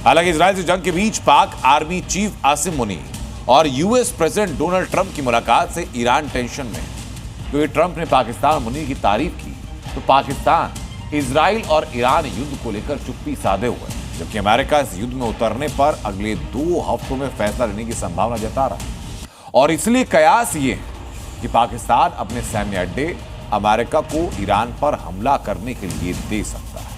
हालांकि इजराइल से जंग के बीच पाक आर्मी चीफ आसिम मुनीर और यूएस प्रेसिडेंट डोनाल्ड ट्रंप की मुलाकात से ईरान टेंशन में, क्योंकि ट्रंप ने पाकिस्तान मुनीर की तारीफ की तो पाकिस्तान इजराइल और ईरान युद्ध को लेकर चुप्पी साधे हुए, जबकि अमेरिका इस युद्ध में उतरने पर अगले 2 हफ्तों में फैसला लेने की संभावना जता रहा है। और इसलिए कयास ये है कि पाकिस्तान अपने सैन्य अड्डे अमेरिका को ईरान पर हमला करने के लिए दे सकता है।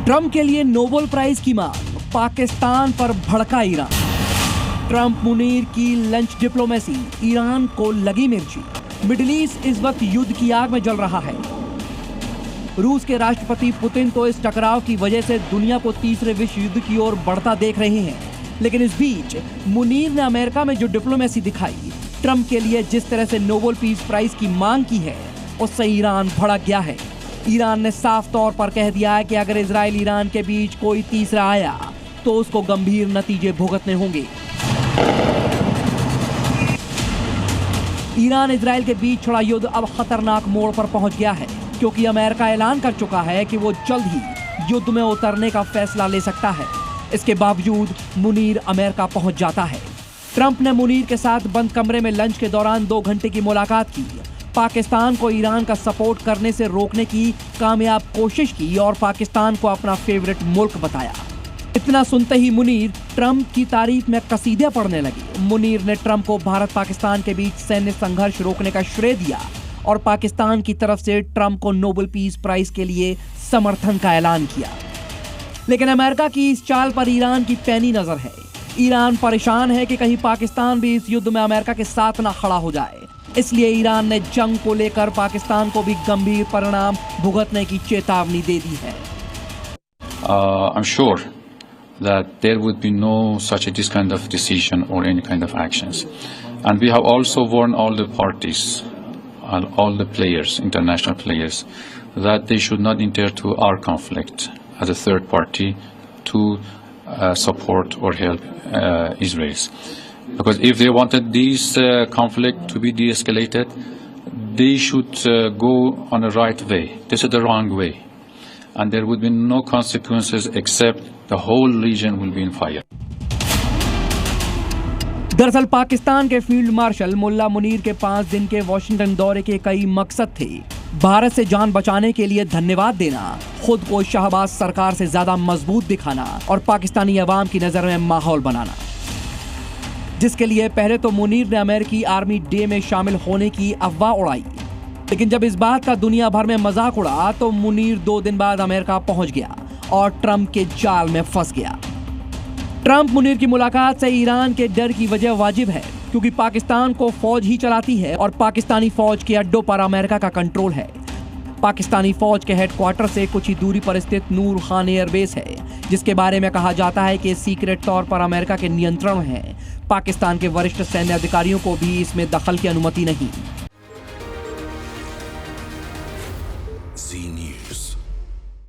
ट्रंप के लिए नोबेल प्राइज की मांग, पाकिस्तान पर भड़का ईरान। ट्रंप मुनीर की लंच डिप्लोमेसी, ईरान को लगी मिर्ची। मिडिल ईस्ट इस वक्त युद्ध की आग में जल रहा है। रूस के राष्ट्रपति पुतिन तो इस टकराव की वजह से दुनिया को तीसरे विश्व युद्ध की ओर बढ़ता देख रहे हैं, लेकिन इस बीच मुनीर ने अमेरिका में जो डिप्लोमेसी दिखाई, ट्रंप के लिए जिस तरह से नोबेल पीस प्राइज की मांग की है, उससे ईरान भड़क गया है। ईरान ने साफ तौर पर कह दिया है कि अगर इजराइल ईरान के बीच कोई तीसरा आया तो उसको गंभीर नतीजे भुगतने होंगे। ईरान इजराइल के बीच छिड़ा युद्ध अब खतरनाक मोड़ पर पहुंच गया है, क्योंकि अमेरिका ऐलान कर चुका है कि वो जल्द ही युद्ध में उतरने का फैसला ले सकता है। इसके बावजूद मुनीर अमेरिका पहुंच जाता है। ट्रंप ने मुनीर के साथ बंद कमरे में लंच के दौरान 2 घंटे की मुलाकात की, पाकिस्तान को ईरान का सपोर्ट करने से रोकने की कामयाब कोशिश की और पाकिस्तान को अपना फेवरेट मुल्क बताया। इतना सुनते ही मुनीर ट्रंप की तारीफ में कसीदे पढ़ने लगे। मुनीर ने ट्रंप को भारत पाकिस्तान के बीच सैन्य संघर्ष रोकने का श्रेय दिया और पाकिस्तान की तरफ से ट्रंप को नोबेल पीस प्राइज के लिए समर्थन का ऐलान किया। लेकिन अमेरिका की इस चाल पर ईरान की पैनी नजर है। ईरान परेशान है कि कहीं पाकिस्तान भी इस युद्ध में अमेरिका के साथ न खड़ा हो जाए, इसलिए ईरान ने जंग को लेकर पाकिस्तान को भी गंभीर परिणाम भुगतने की चेतावनी दे दी है। I'm sure that there would be no such this kind of decision or any kind of actions, and we have also warned all the parties and all the players, international players, that they should not enter to our conflict as a third party to support or help Israel. Because if they wanted this conflict to be de-escalated, they should go on the right way. This is the wrong way, and there would be no consequences except the whole region will be in fire. दरअसल पाकिस्तान के field marshal मुल्ला मुनीर के 5 दिन के Washington दौरे के कई मकसद थे। भारत से जान बचाने के लिए धन्यवाद देना, खुद को शहबाज सरकार से ज्यादा मजबूत दिखाना और पाकिस्तानी अवाम की नजर में माहौल बनाना, जिसके लिए पहले तो मुनीर ने अमेरिकी आर्मी डे में शामिल होने की अफवाह उड़ाई। लेकिन जब इस बात का दुनिया भर में मजाक उड़ा तो मुनीर 2 दिन बाद अमेरिका पहुंच गया और ट्रंप के जाल में फंस गया। ट्रंप मुनीर की मुलाकात से ईरान के डर की वजह वाजिब है, क्योंकि पाकिस्तान को फौज ही चलाती है और पाकिस्तानी फौज के अड्डों पर अमेरिका का कंट्रोल है। पाकिस्तानी फौज के हेडक्वार्टर से कुछ ही दूरी पर स्थित नूर खान एयरबेस है, जिसके बारे में कहा जाता है कि सीक्रेट तौर पर अमेरिका के नियंत्रण में है। पाकिस्तान के वरिष्ठ सैन्य अधिकारियों को भी इसमें दखल की अनुमति नहीं।